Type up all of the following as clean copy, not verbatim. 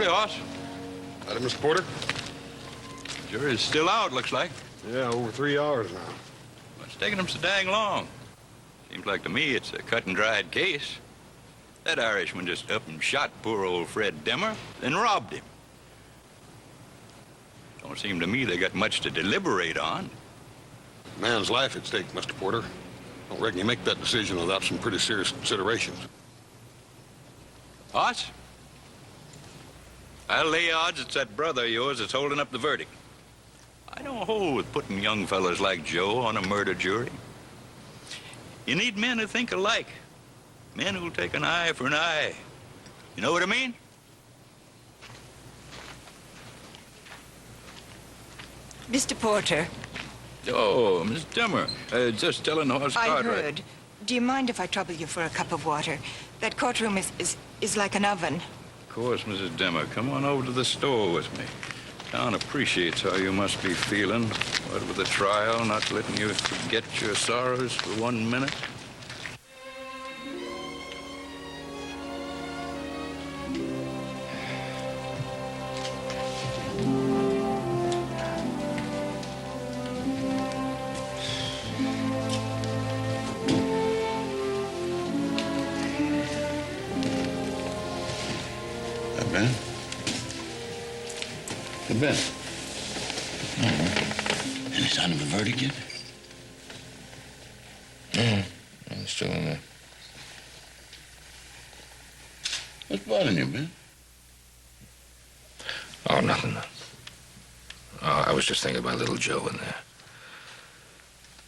Howdy, Hoss. Howdy, Mr. Porter. Jury's still out, looks like. Yeah, over 3 hours now. What's taking them so dang long? Seems like to me it's a cut-and-dried case. That Irishman just up and shot poor old Fred Demmer, then robbed him. Don't seem to me they got much to deliberate on. Man's life at stake, Mr. Porter. Don't reckon you make that decision without some pretty serious considerations. Hoss? I'll lay odds it's that brother of yours that's holding up the verdict. I don't hold with putting young fellas like Joe on a murder jury. You need men who think alike. Men who'll take an eye for an eye. You know what I mean? Mr. Porter. Oh, Miss Demmer. Just telling Hoss I Cartwright. heard. Do you mind if I trouble you for a cup of water? That courtroom is like an oven. Of course, Mrs. Demmer. Come on over to the store with me. Town appreciates how you must be feeling. What with the trial, not letting you forget your sorrows for 1 minute. Ben? Hey, Ben. Any sign of a verdict yet? No, I'm still in there. What's bothering you, Ben? Oh, nothing. Oh, I was just thinking about little Joe in there.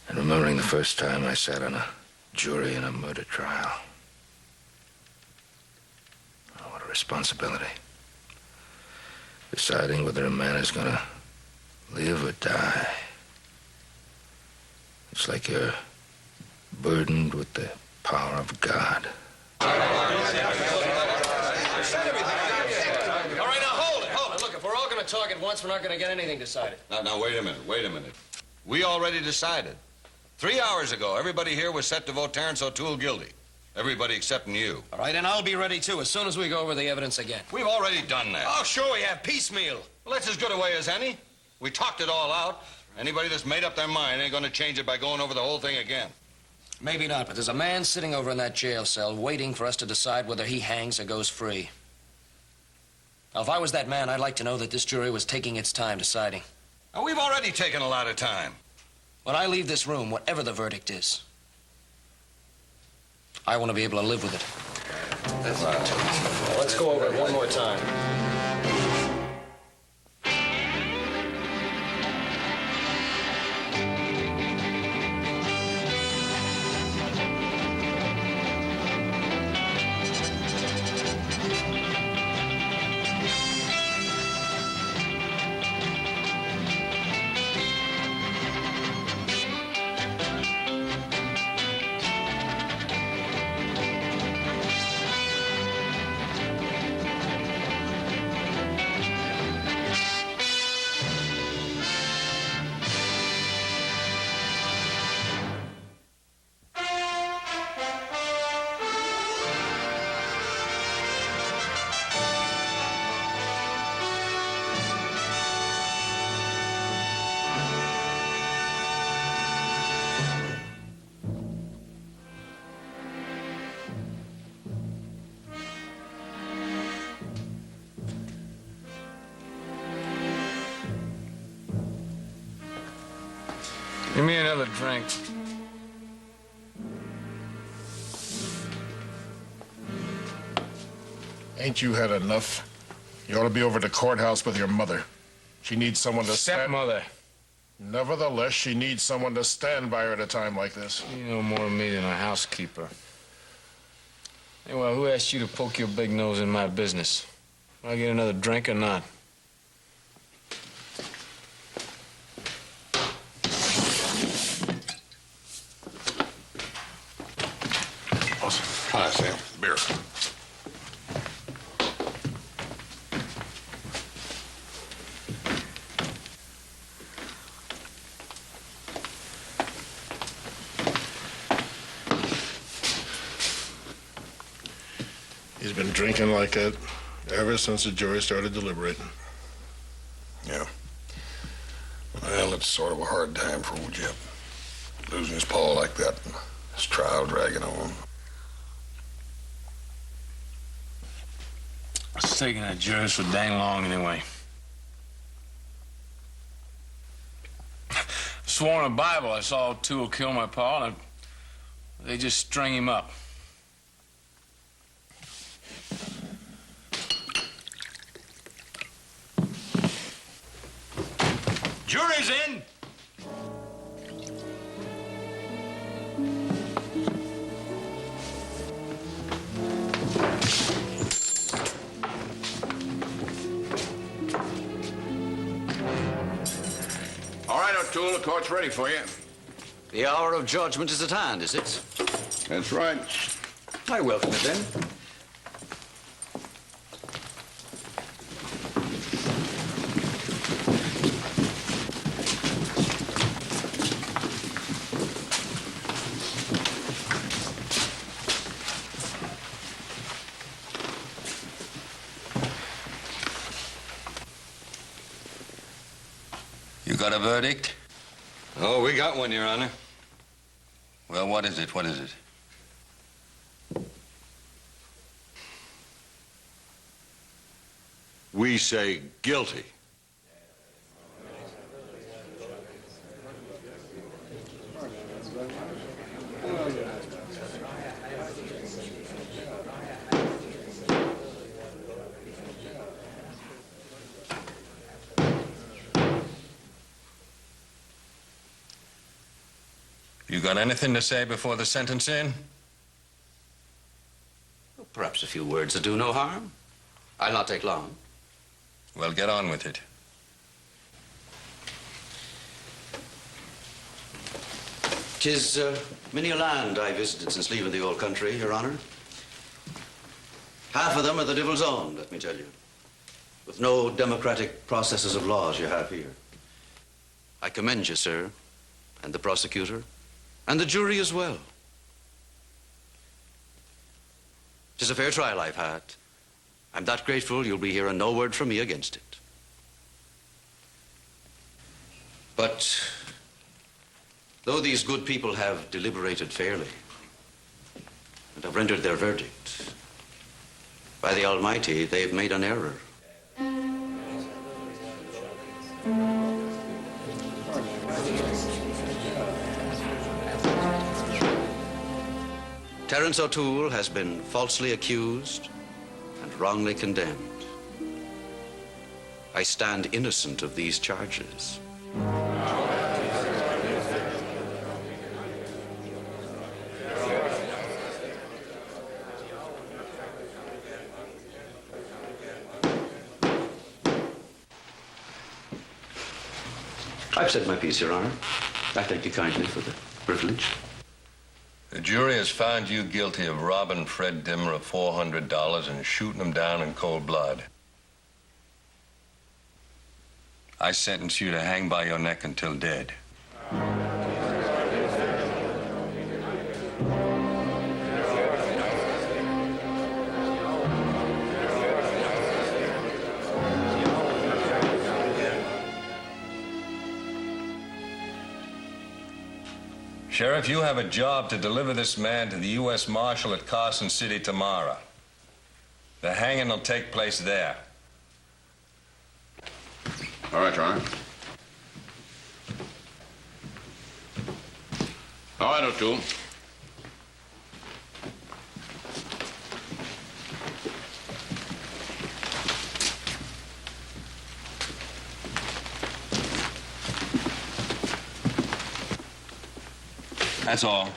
And remembering the first time I sat on a jury in a murder trial. Oh, what a responsibility. Deciding whether a man is gonna live or die. It's like you're burdened with the power of God. All right, now hold it. Look, if we're all going to talk at once, we're not going to get anything decided. Now, wait a minute. We already decided. 3 hours ago, everybody here was set to vote Terrence O'Toole guilty. Everybody excepting you. All right, and I'll be ready, too, as soon as we go over the evidence again. We've already done that. Oh, sure we have. Piecemeal. Well, that's as good a way as any. We talked it all out. Anybody that's made up their mind ain't going to change it by going over the whole thing again. Maybe not, but there's a man sitting over in that jail cell waiting for us to decide whether he hangs or goes free. Now, if I was that man, I'd like to know that this jury was taking its time deciding. Now, we've already taken a lot of time. When I leave this room, whatever the verdict is, I want to be able to live with it. That's right. Let's go over it one more time. Give me another drink. Ain't you had enough? You ought to be over at the courthouse with your mother. She needs someone to Stepmother. Nevertheless, she needs someone to stand by her at a time like this. You know more of me than a housekeeper. Anyway, who asked you to poke your big nose in my business? Will I get another drink or not? Hi, Sam. Beer. He's been drinking like that Ever since the jury started deliberating. Yeah. Well, it's sort of a hard time for old Jep. Losing his paw like that, and his trial dragging on. It's taking that jury so dang long anyway. Sworn in the Bible I saw two will kill my paw, and they just string him up. Jury's in. All right, O'Toole, the court's ready for you. The hour of judgment is at hand, is it? That's right. I welcome it then. You got a verdict? Oh, we got one, Your Honor. Well, what is it? What is it? We say guilty. You got anything to say before the sentencing? Perhaps a few words that do no harm. I'll not take long. Well, get on with it. 'Tis many a land I visited since leaving the old country, Your Honor. Half of them are the devil's own, let me tell you. With no democratic processes of law as you have here. I commend you, sir, and the prosecutor, and the jury as well. 'Tis a fair trial I've had. I'm that grateful you'll be hearing no word from me against it. But though these good people have deliberated fairly and have rendered their verdict, by the Almighty, they've made an error. Terence O'Toole has been falsely accused and wrongly condemned. I stand innocent of these charges. I've said my piece, Your Honor. I thank you kindly for the privilege. The jury has found you guilty of robbing Fred Dimmer of $400 and shooting him down in cold blood. I sentence you to hang by your neck until dead. Sheriff, you have a job to deliver this man to the U.S. Marshal at Carson City tomorrow. The hanging will take place there. All right, Your Honor. All right, O'Toole. That's all.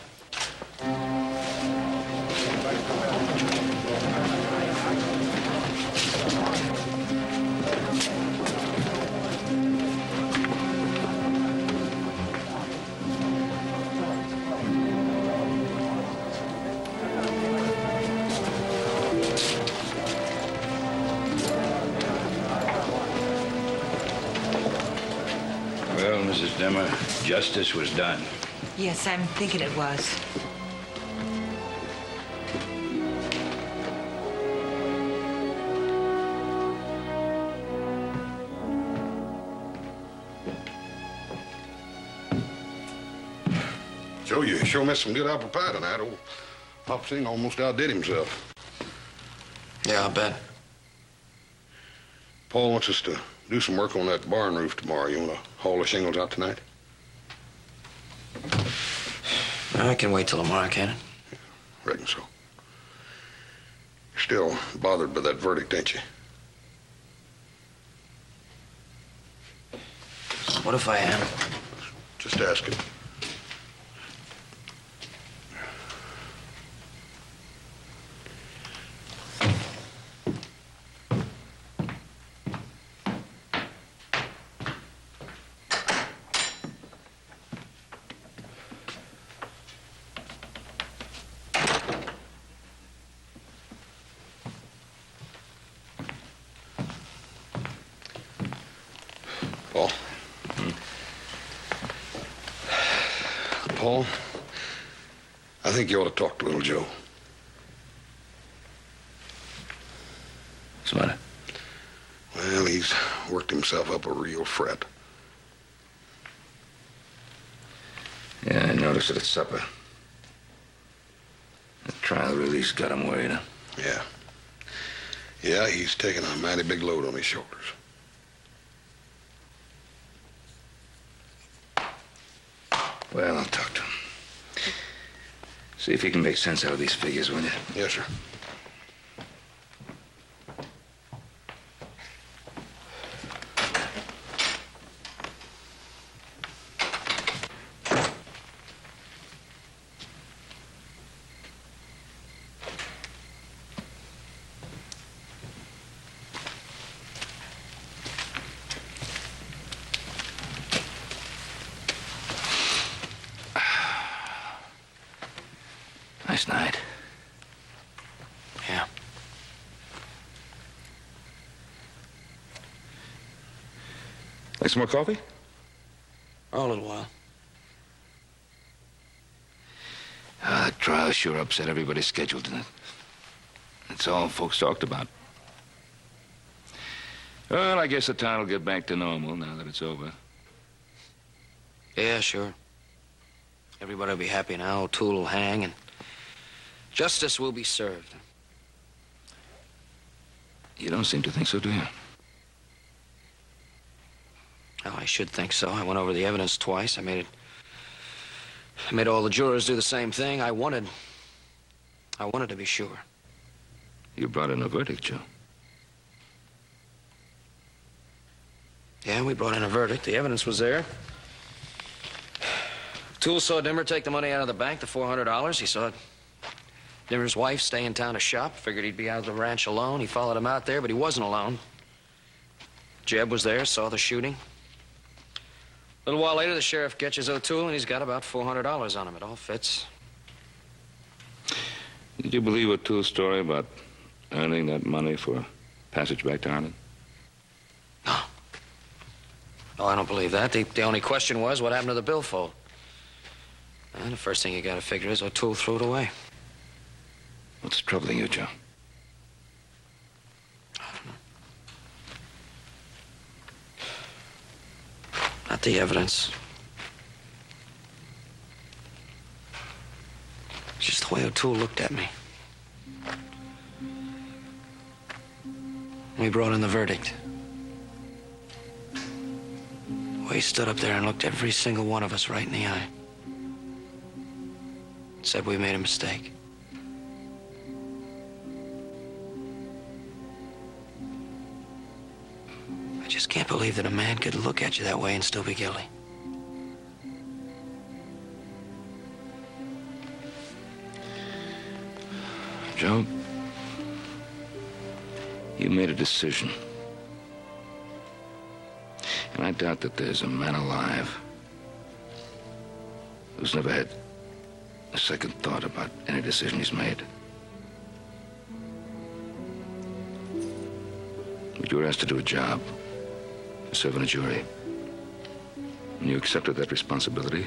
Well, Mrs. Dimmer, justice was done. Yes, I'm thinking it was. Joe, you sure missed some good apple pie tonight. Old Pop Sing almost outdid himself. Yeah, I'll bet. Paul wants us to do some work on that barn roof tomorrow. You want to haul the shingles out tonight? I can wait till tomorrow, can it? Yeah, reckon so. You're still bothered by that verdict, ain't you? What if I am? Just asking. Paul? Paul, I think you ought to talk to little Joe. What's the matter? Well, he's worked himself up a real fret. Yeah, I noticed it at supper. The trial release got him worried, huh? Yeah. Yeah, he's taking a mighty big load on his shoulders. Well, I'll talk to him. See if he can make sense out of these figures, will you? Yes, sir. Nice night. Yeah. Like some more coffee? Oh, a little while. That trial sure upset everybody's schedule, didn't it? That's all folks talked about. Well, I guess the town will get back to normal now that it's over. Yeah, sure. Everybody will be happy now. O'Toole will hang, and justice will be served. You don't seem to think so, do you? Oh, I should think so. I went over the evidence twice. I made all the jurors do the same thing. I wanted to be sure. You brought in a verdict, Joe. Yeah, we brought in a verdict. The evidence was there. Toole saw Dimmer take the money out of the bank, the $400. He saw Dimmer's wife stay in town to shop. Figured he'd be out of the ranch alone. He followed him out there, but he wasn't alone. Jeb was there, saw the shooting. A little while later, the sheriff catches O'Toole, and he's got about $400 on him. It all fits. Did you believe O'Toole's story about earning that money for passage back to Ireland? No. No, I don't believe that. The only question was, what happened to the billfold? And the first thing you got to figure is O'Toole threw it away. What's troubling you, Joe? I don't know. Not the evidence. It's just the way O'Toole looked at me. We brought in the verdict. The way he stood up there and looked every single one of us right in the eye. Said we made a mistake. I just can't believe that a man could look at you that way and still be guilty. Joe, you made a decision. And I doubt that there's a man alive who's never had a second thought about any decision he's made. But you were asked to do a job, to serve on a jury. And you accepted that responsibility.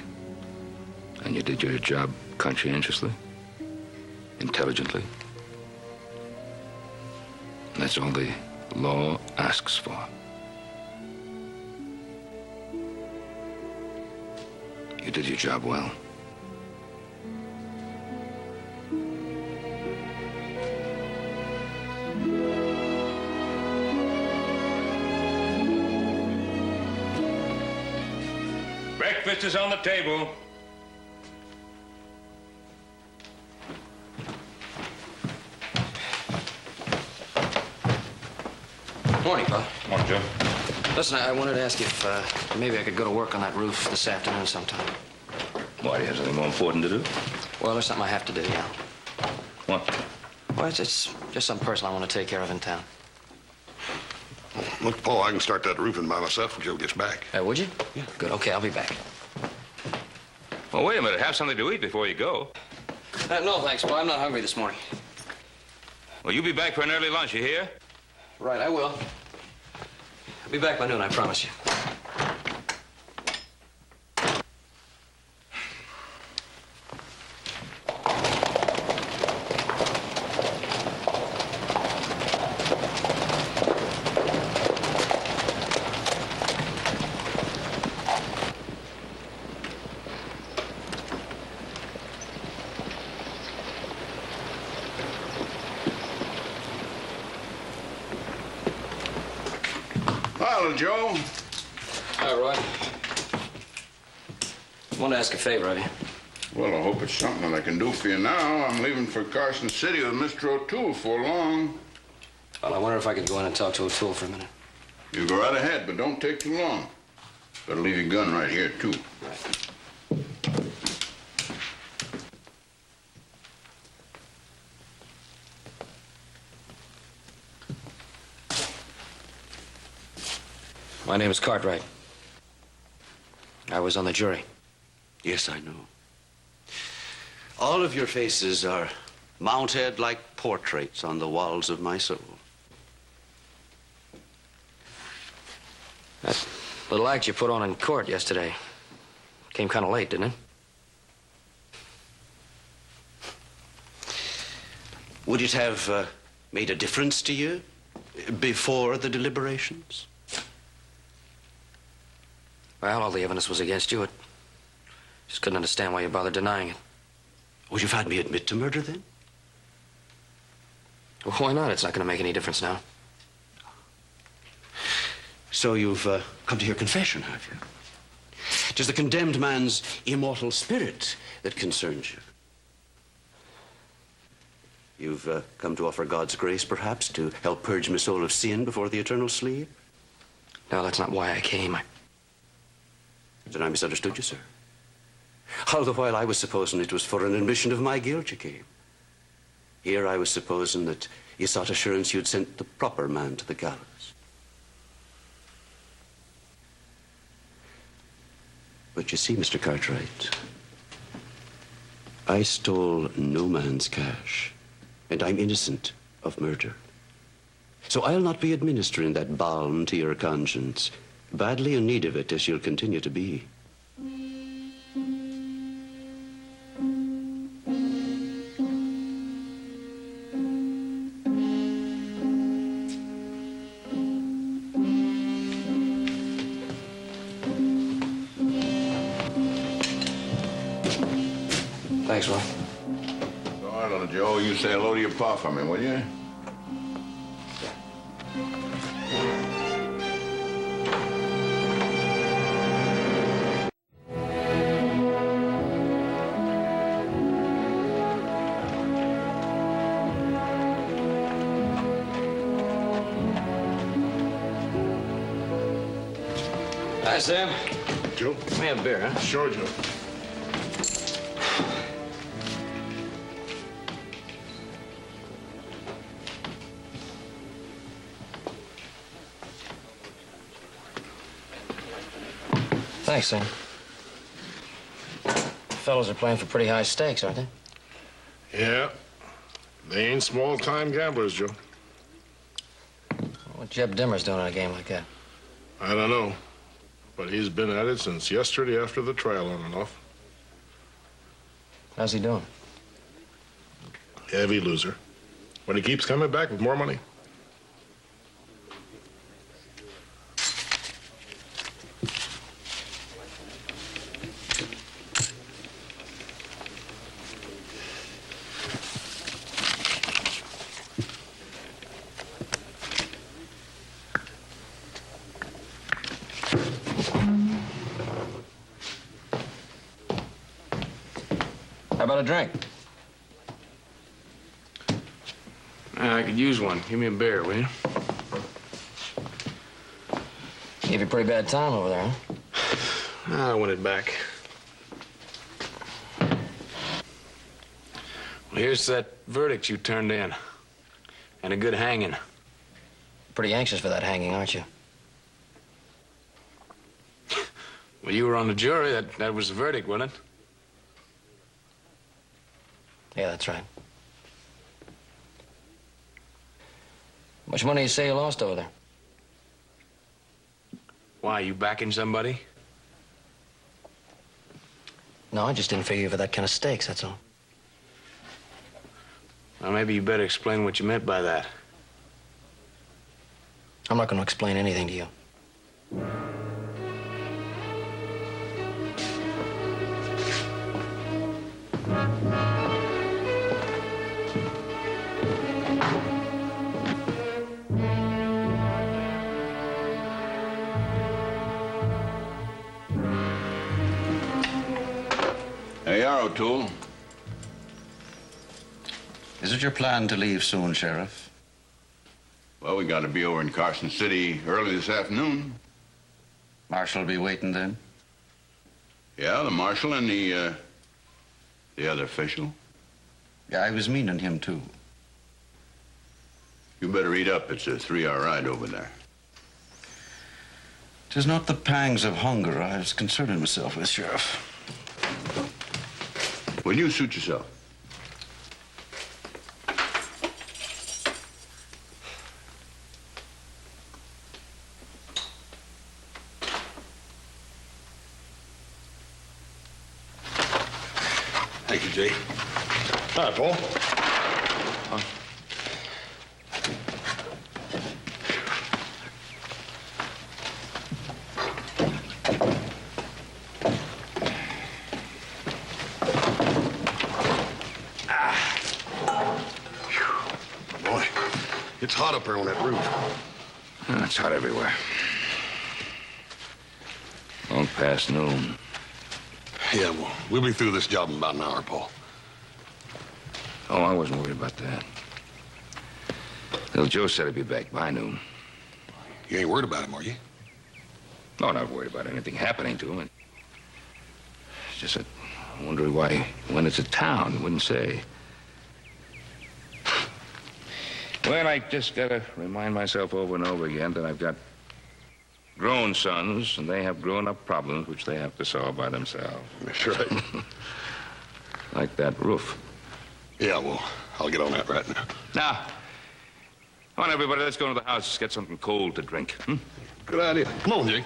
And you did your job conscientiously, intelligently. And that's all the law asks for. You did your job well. Breakfast is on the table. Morning, Pop. Morning, Joe. Listen, I wanted to ask you if maybe I could go to work on that roof this afternoon sometime. Why, do you have something more important to do? Well, there's something I have to do, yeah. What? Well, it's just something personal I want to take care of in town. Look, Paul, I can start that roofing by myself when Joe gets back. Would you? Yeah. Good. Okay, I'll be back. Well, wait a minute. Have something to eat before you go. No, thanks, Paul. I'm not hungry this morning. Well, you be back for an early lunch, you hear? Right, I will. I'll be back by noon, I promise you. Hello, Joe. Hi, Roy. I want to ask a favor of you. Well, I hope it's something that I can do for you now. I'm leaving for Carson City with Mr. O'Toole for long. Well, I wonder if I could go in and talk to O'Toole for a minute. You go right ahead, but don't take too long. Better leave your gun right here, too. Right. My name is Cartwright. I was on the jury. Yes, I know. All of your faces are mounted like portraits on the walls of my soul. That little act you put on in court yesterday came kind of late, didn't it? Would it have made a difference to you before the deliberations? Well, all the evidence was against you. Just couldn't understand why you bothered denying it. Would you have had me admit to murder then? Well, why not? It's not going to make any difference now. So you've come to your confession, have you? It is the condemned man's immortal spirit that concerns you. You've come to offer God's grace, perhaps, to help purge my soul of sin before the eternal sleep? No, that's not why I came. Then I misunderstood you, sir. All the while I was supposing it was for an admission of my guilt you came. Here I was supposing that you sought assurance you'd sent the proper man to the gallows. But you see, Mr. Cartwright, I stole no man's cash, and I'm innocent of murder. So I'll not be administering that balm to your conscience, badly in need of it as you'll continue to be. Thanks, Roy. All right, little Joe, you say hello to your pa for me, will you? Hi, Sam. Joe? Give me a beer, huh? Sure, Joe. Thanks, Sam. Fellows are playing for pretty high stakes, aren't they? Yeah. They ain't small-time gamblers, Joe. What Jeb Dimmer's doing in a game like that? I don't know. But he's been at it since yesterday after the trial on and off. How's he doing? Heavy loser. But he keeps coming back with more money. How about a drink? I could use one. Give me a beer, will you? Gave you a pretty bad time over there, huh? I want it back. Well, here's that verdict you turned in. And a good hanging. Pretty anxious for that hanging, aren't you? Well, you were on the jury. That was the verdict, wasn't it? Yeah, that's right. How much money you say you lost over there? Why, you backing somebody? No, I just didn't figure you for that kind of stakes, that's all. Well, maybe you better explain what you meant by that. I'm not going to explain anything to you. There you are, O'Toole. Is it your plan to leave soon, Sheriff? Well, we got to be over in Carson City early this afternoon. Marshal will be waiting then? Yeah, the marshal and the other official. Yeah, I was meaning him, too. You better eat up. It's a 3-hour ride over there. 'Tis not the pangs of hunger I was concerning myself with, Sheriff. Will you suit yourself? Thank you, Jay. All right, Paul. Boy, it's hot up there on that roof. Oh, it's hot everywhere. Long past noon. Yeah, well, we'll be through this job in about an hour, Paul. Oh, I wasn't worried about that. Little Joe said he'd be back by noon. You ain't worried about him, are you? No, not worried about anything happening to him. It's just that I'm wondering why he went into town. He wouldn't say. Well, I just gotta remind myself over and over again that I've got grown sons, and they have grown-up problems which they have to solve by themselves. That's right. Like that roof. Yeah, well, I'll get on that right now. Now, come on, everybody, let's go to the house. Get something cold to drink. Hmm? Good idea. Come on, Jake.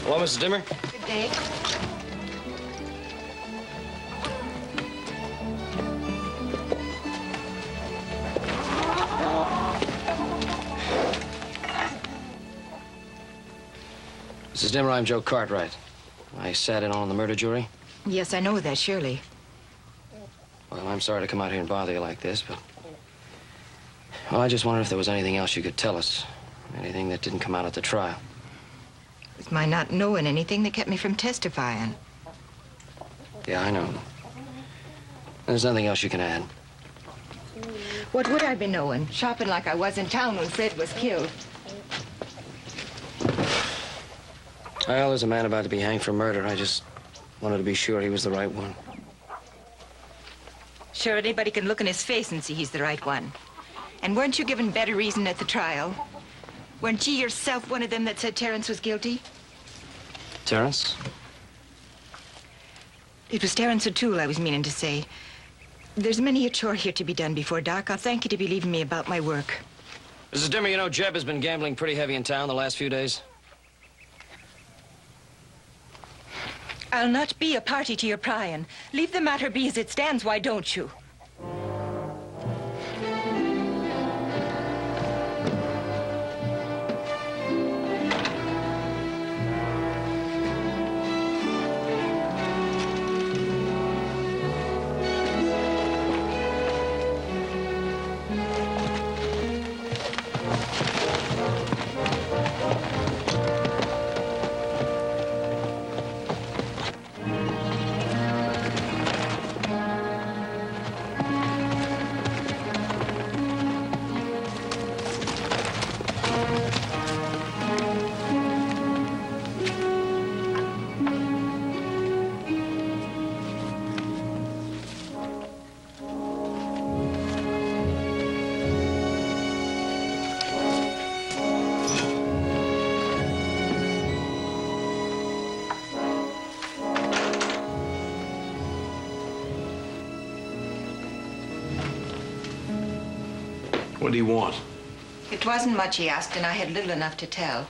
Hello, Mrs. Dimmer? Good day. Mrs. Dimmer, I'm Joe Cartwright. I sat in on the murder jury. Yes, I know that, surely. Well, I'm sorry to come out here and bother you like this, but... Well, I just wondered if there was anything else you could tell us. Anything that didn't come out at the trial. It was my not knowing anything that kept me from testifying. Yeah, I know. There's nothing else you can add. What would I be knowing? Shopping like I was in town when Fred was killed. Well, there's a man about to be hanged for murder. I just wanted to be sure he was the right one. Sure, anybody can look in his face and see he's the right one. And weren't you given better reason at the trial? Weren't you yourself one of them that said Terence was guilty? Terence? It was Terence O'Toole I was meaning to say. There's many a chore here to be done before dark. I'll thank you to be leaving me about my work. Mrs. Dimmer, you know Jeb has been gambling pretty heavy in town the last few days. I'll not be a party to your prying. Leave the matter be as it stands, why don't you? What do you want? It wasn't much he asked, and I had little enough to tell.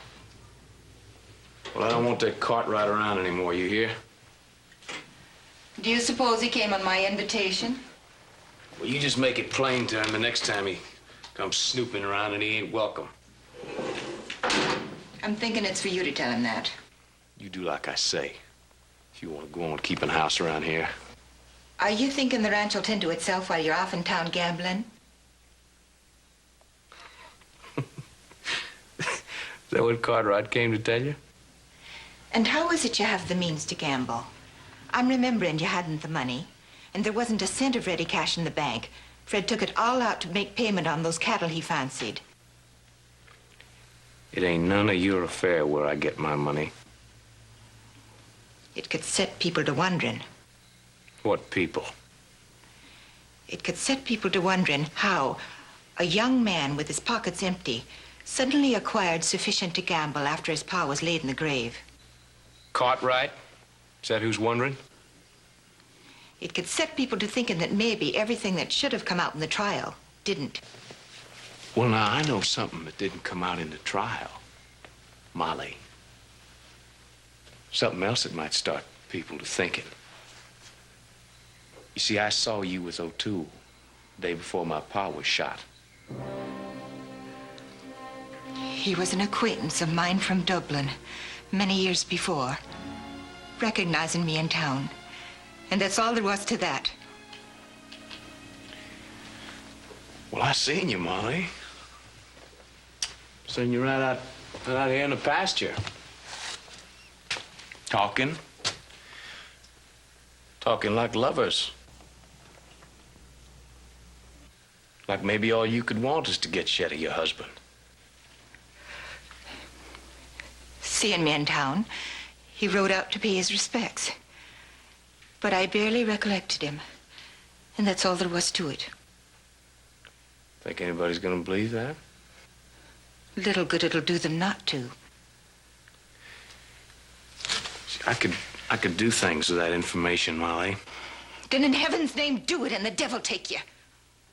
Well, I don't want that cart ride around anymore, you hear? Do you suppose he came on my invitation? Well, you just make it plain to him the next time he comes snooping around and he ain't welcome. I'm thinking it's for you to tell him that. You do like I say. If you want to go on keeping house around here. Are you thinking the ranch will tend to itself while you're off in town gambling? Is that what Cartwright came to tell you? And how is it you have the means to gamble? I'm remembering you hadn't the money, and there wasn't a cent of ready cash in the bank. Fred took it all out to make payment on those cattle he fancied. It ain't none of your affair where I get my money. It could set people to wondering. What people? It could set people to wondering how a young man with his pockets empty suddenly acquired sufficient to gamble after his pa was laid in the grave. Cartwright? Is that who's wondering? It could set people to thinking that maybe everything that should have come out in the trial didn't. Well, now, I know something that didn't come out in the trial. Molly. Something else that might start people to thinking. You see, I saw you with O'Toole the day before my pa was shot. He was an acquaintance of mine from Dublin many years before, recognizing me in town. And that's all there was to that. Well, I seen you, Molly. Seen you right out here in the pasture. Talking like lovers. Like maybe all you could want is to get shed of your husband. Seeing me in town, he rode out to pay his respects. But I barely recollected him, and that's all there was to it. Think anybody's gonna believe that? Little good it'll do them not to. See, I could do things with that information, Molly. Then in heaven's name, do it and the devil take you.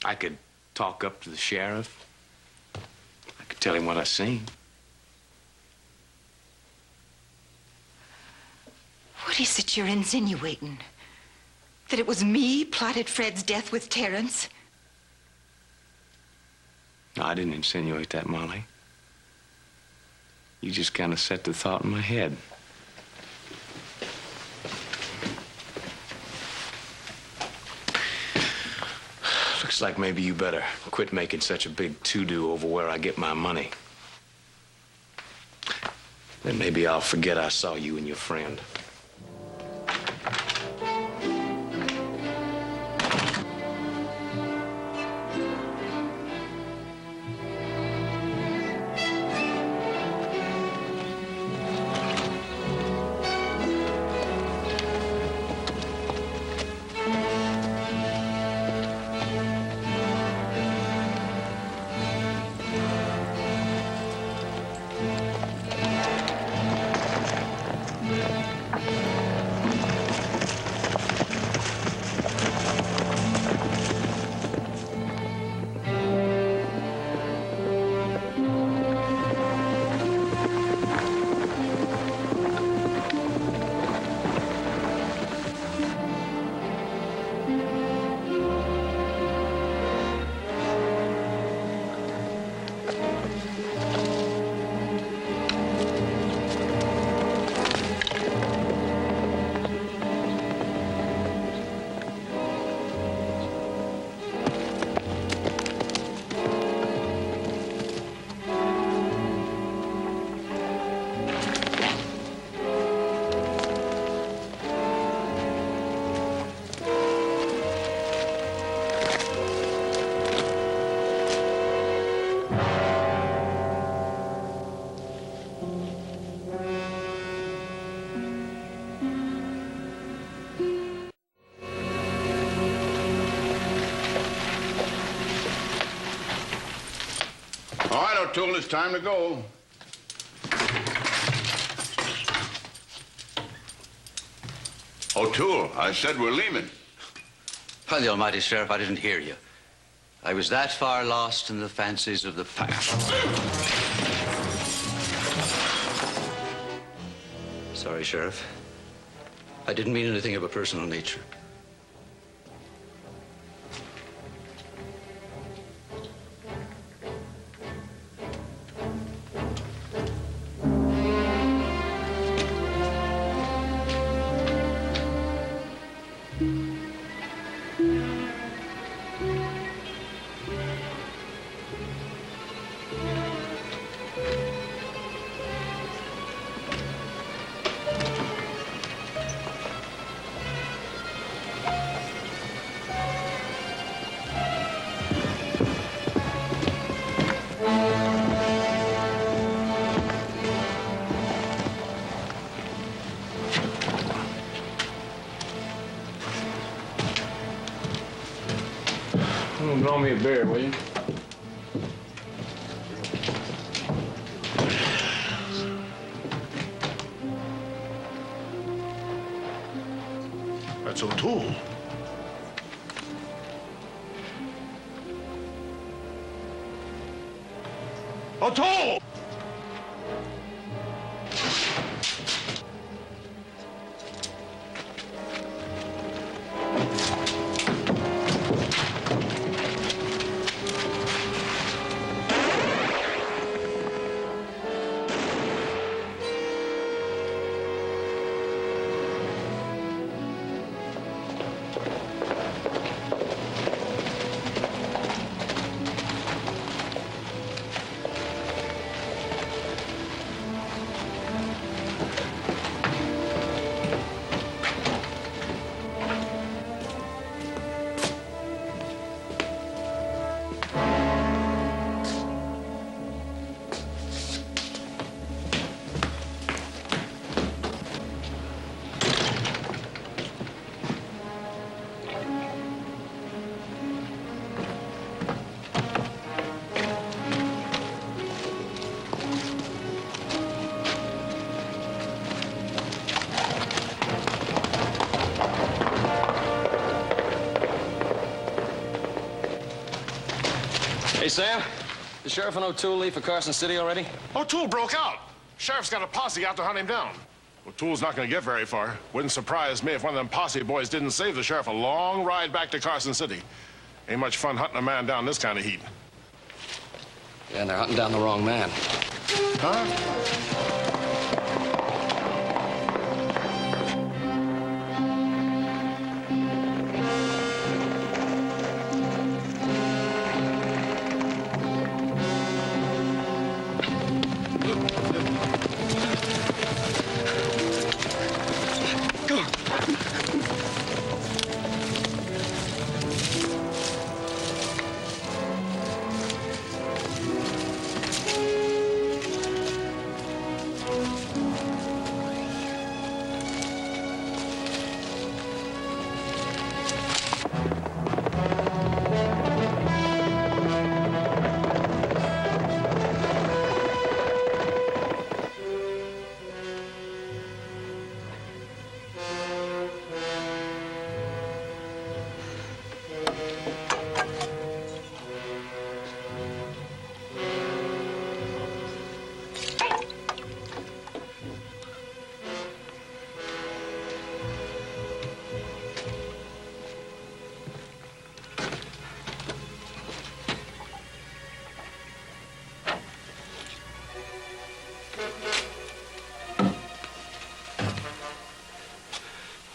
I could talk up to the sheriff. I could tell him what I seen. What is it you're insinuating? That it was me plotted Fred's death with Terence? No, I didn't insinuate that, Molly. You just kind of set the thought in my head. Looks like maybe you better quit making such a big to-do over where I get my money. Then maybe I'll forget I saw you and your friend. O'Toole, it's time to go. O'Toole, I said we're leaving. By the almighty, Sheriff, I didn't hear you. I was that far lost in the fancies of the past. Sorry, Sheriff. I didn't mean anything of a personal nature. Draw me a beer, will you? That's O'Toole. O'Toole! Hey, Sam, the sheriff and O'Toole leave for Carson City already? O'Toole broke out. Sheriff's got a posse out to hunt him down. O'Toole's not going to get very far. Wouldn't surprise me if one of them posse boys didn't save the sheriff a long ride back to Carson City. Ain't much fun hunting a man down this kind of heat. Yeah, and they're hunting down the wrong man. Huh?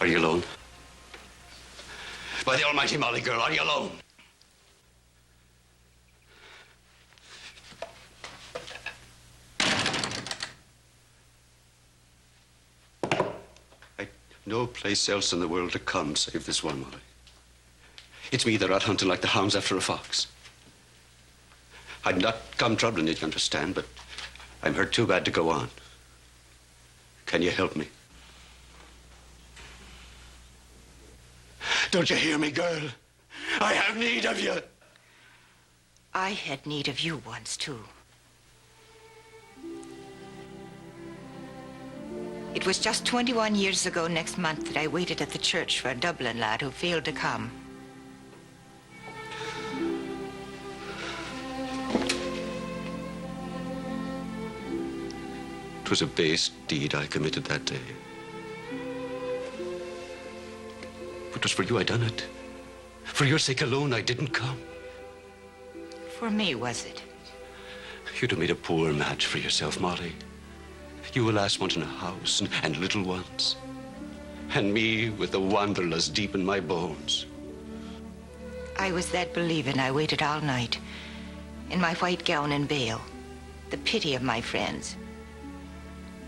Are you alone? By the almighty Molly girl, are you alone? I've no place else in the world to come save this one, Molly. It's me they're out hunting like the hounds after a fox. I'd not come troubling you, you understand, but I'm hurt too bad to go on. Can you help me? Don't you hear me, girl? I have need of you. I had need of you once, too. It was just 21 years ago next month that I waited at the church for a Dublin lad who failed to come. 'Twas a base deed I committed that day. But 'twas for you I done it. For your sake alone I didn't come. For me, was it? You'd have made a poor match for yourself, Molly. You a last wanting a house and little ones. And me with the wanderlust deep in my bones. I was that believing I waited all night. In my white gown and veil. The pity of my friends.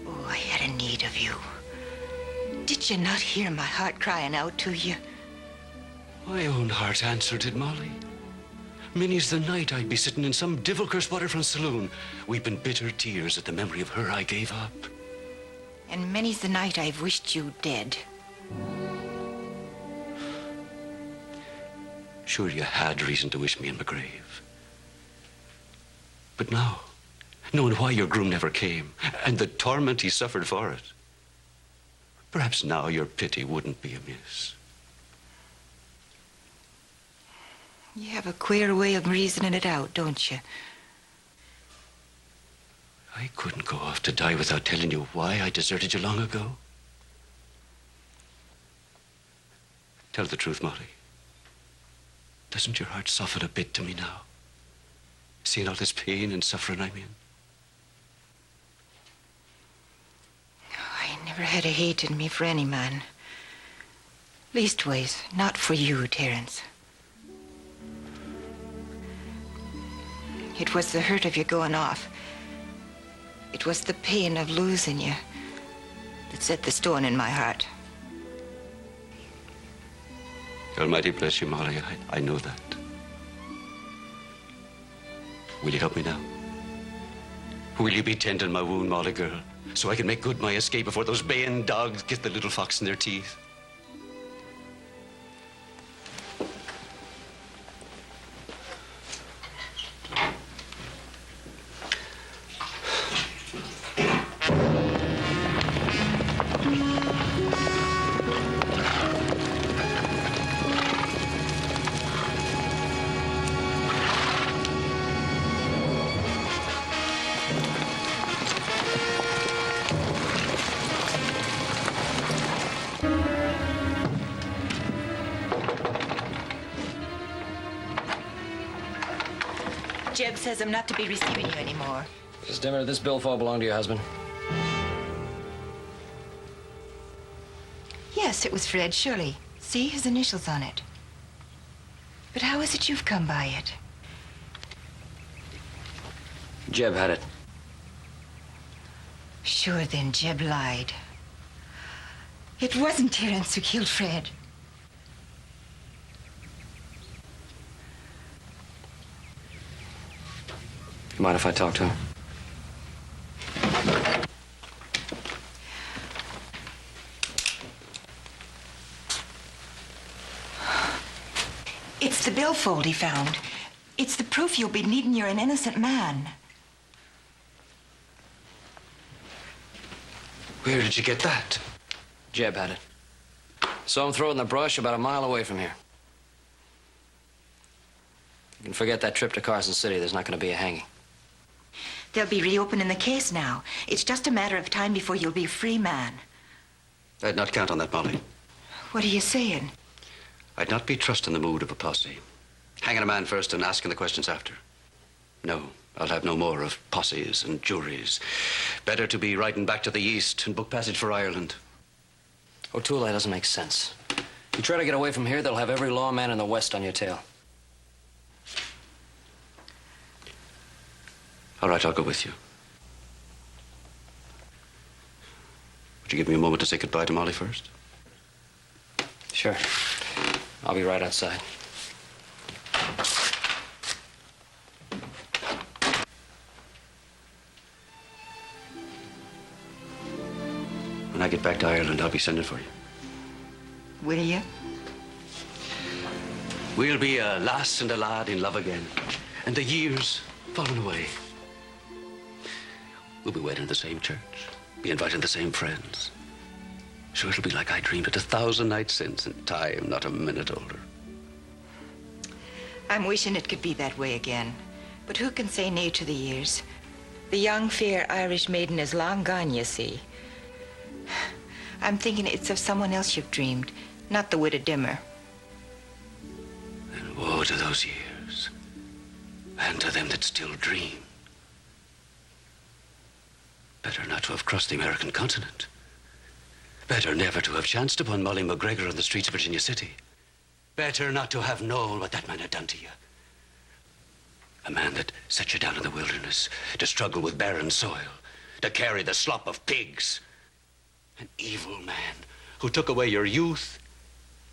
Oh, I had a need of you. Did you not hear my heart crying out to you? My own heart answered it, Molly. Many's the night I'd be sitting in some divil-cursed waterfront saloon, weeping bitter tears at the memory of her I gave up. And many's the night I've wished you dead. Sure you had reason to wish me in my grave. But now, knowing why your groom never came, and the torment he suffered for it, perhaps now your pity wouldn't be amiss. You have a queer way of reasoning it out, don't you? I couldn't go off to die without telling you why I deserted you long ago. Tell the truth, Molly. Doesn't your heart soften a bit to me now? Seeing all this pain and suffering I'm in? I never had a hate in me for any man. Leastways, not for you, Terence. It was the hurt of you going off. It was the pain of losing you that set the stone in my heart. Almighty bless you, Molly. I know that. Will you help me now? Will you be tending my wound, Molly girl, so I can make good my escape before those baying dogs get the little fox in their teeth? Jeb says I'm not to be receiving you anymore. Mrs. Dimmer, did this billfold belong to your husband? Yes, it was Fred, surely. See his initials on it. But how is it you've come by it? Jeb had it. Sure then, Jeb lied. It wasn't Terence who killed Fred. You mind if I talk to him? It's the billfold he found. It's the proof you'll be needing you're an innocent man. Where did you get that? Jeb had it. Saw him throw it in the brush about a mile away from here. You can forget that trip to Carson City. There's not going to be a hanging. They'll be reopening the case now. It's just a matter of time before you'll be a free man. I'd not count on that, Molly. What are you saying? I'd not be trusting the mood of a posse. Hanging a man first and asking the questions after. No, I'll have no more of posses and juries. Better to be riding back to the east and book passage for Ireland. O'Toole, that doesn't make sense. You try to get away from here, they'll have every lawman in the West on your tail. All right, I'll go with you. Would you give me a moment to say goodbye to Molly first? Sure. I'll be right outside. When I get back to Ireland, I'll be sending for you. Will you? We'll be a lass and a lad in love again, and the years falling away. We'll be wedding in the same church, be inviting the same friends. Sure, it'll be like I dreamed it 1,000 nights since, and time not a minute older. I'm wishing it could be that way again. But who can say nay to the years? The young, fair Irish maiden is long gone, you see. I'm thinking it's of someone else you've dreamed, not the widow Dimmer. And woe to those years, and to them that still dream. Better not to have crossed the American continent. Better never to have chanced upon Molly McGregor on the streets of Virginia City. Better not to have known what that man had done to you. A man that set you down in the wilderness to struggle with barren soil, to carry the slop of pigs. An evil man who took away your youth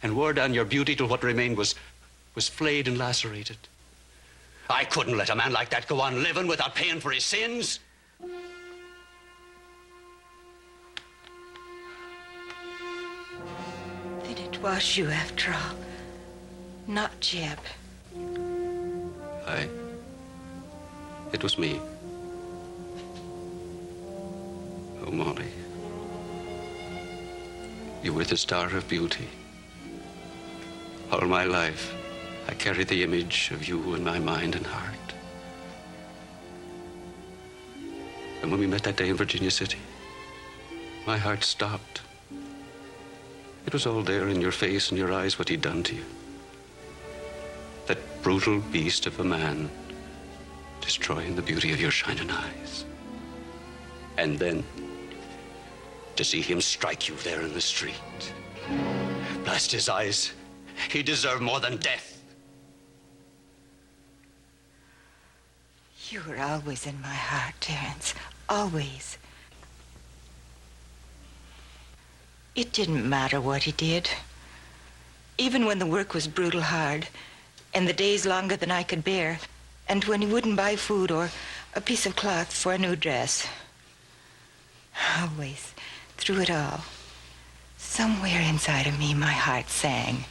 and wore down your beauty till what remained was flayed and lacerated. I couldn't let a man like that go on living without paying for his sins. Then it was you after all, not Jeb. Aye. It was me. Oh, Molly. You were the star of beauty. All my life, I carried the image of you in my mind and heart. And when we met that day in Virginia City, my heart stopped. It was all there in your face and your eyes what he'd done to you. That brutal beast of a man destroying the beauty of your shining eyes. And then to see him strike you there in the street. Blast his eyes. He deserved more than death. You were always in my heart, Terence. Always. It didn't matter what he did. Even when the work was brutal hard, and the days longer than I could bear, and when he wouldn't buy food or a piece of cloth for a new dress. Always, through it all, somewhere inside of me, my heart sang,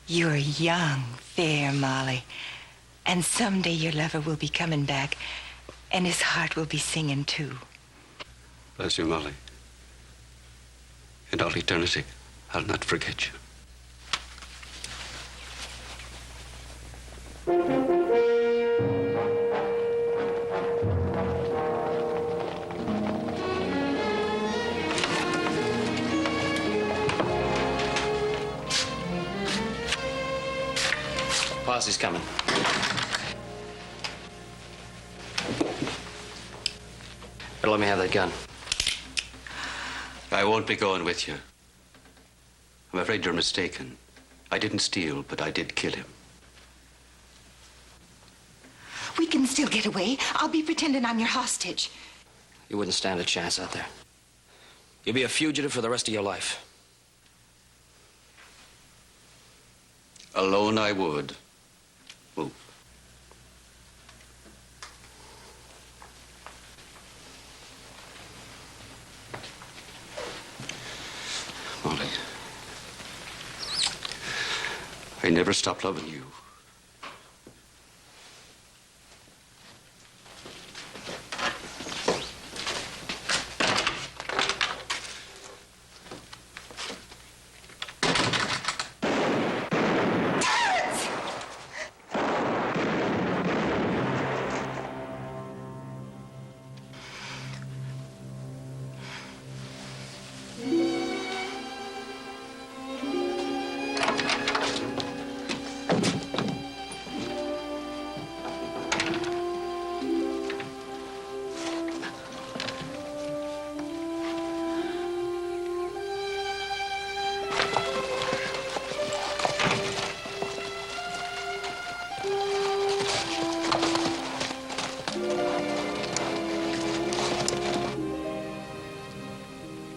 "You're young, fair Molly, and someday your lover will be coming back, and his heart will be singing too." Bless you, Molly. In all eternity, I'll not forget you. Posse's coming. Better let me have that gun. I won't be going with you. I'm afraid you're mistaken. I didn't steal, but I did kill him. We can still get away. I'll be pretending I'm your hostage. You wouldn't stand a chance out there. You'll be a fugitive for the rest of your life. Alone I would. Move. Molly, I never stopped loving you.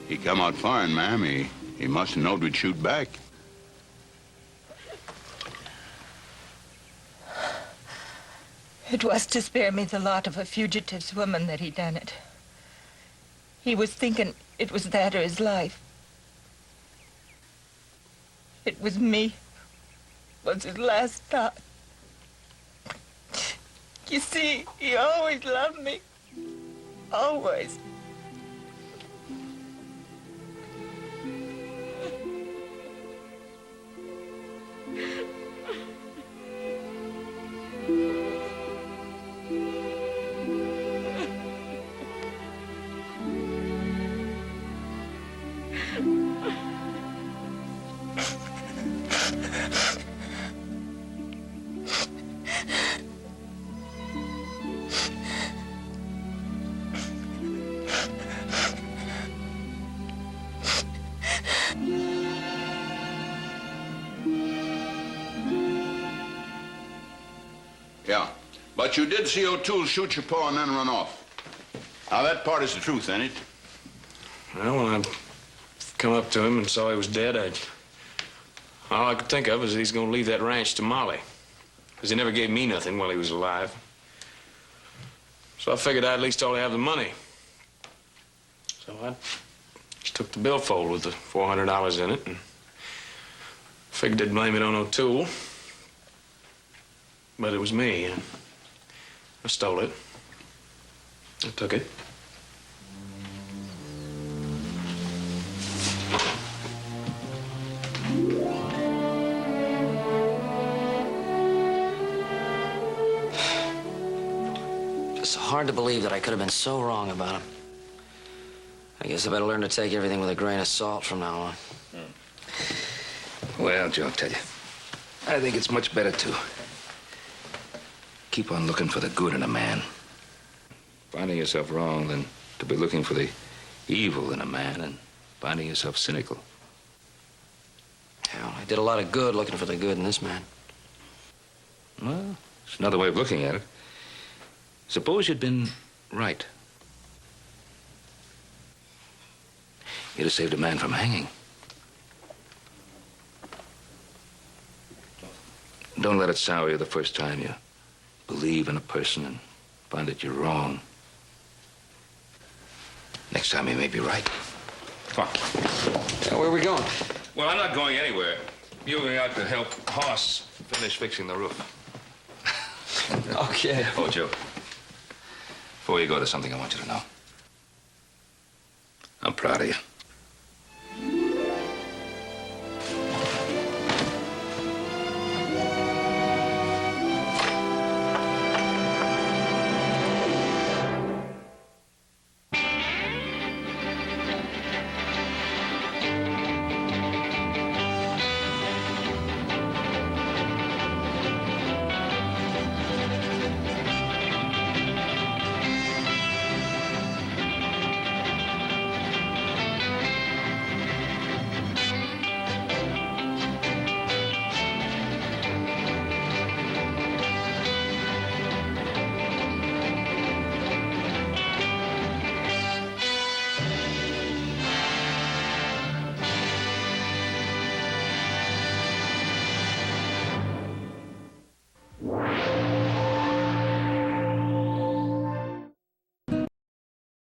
He come out fine, ma'am. He must have known we'd shoot back. It was to spare me the lot of a fugitive's woman that he done it. He was thinking it was that or his life. It was me. Was his last thought. You see, he always loved me. Always. Yeah. But you did see O'Toole shoot your paw and then run off. Now, that part is the truth, ain't it? Well, when I come up to him and saw he was dead, all I could think of is he's going to leave that ranch to Molly. Because he never gave me nothing while he was alive. So I figured I at least ought to have the money. So I just took the billfold with the $400 in it and figured they'd blame it on O'Toole. But it was me. I stole it. I took it. It's hard to believe that I could have been so wrong about him. I guess I better learn to take everything with a grain of salt from now on. Well, Joe, I'll tell you, I think it's much better to keep on looking for the good in a man. Finding yourself wrong than to be looking for the evil in a man and finding yourself cynical. Hell, I did a lot of good looking for the good in this man. Well, it's another way of looking at it. Suppose you'd been right. You'd have saved a man from hanging. Don't let it sour you the first time you believe in a person and find that you're wrong. Next time you may be right. Come on. Yeah, where are we going? Well, I'm not going anywhere. You're going out to help Hoss finish fixing the roof. Okay. Oh, Joe. Before you go, there's something I want you to know. I'm proud of you.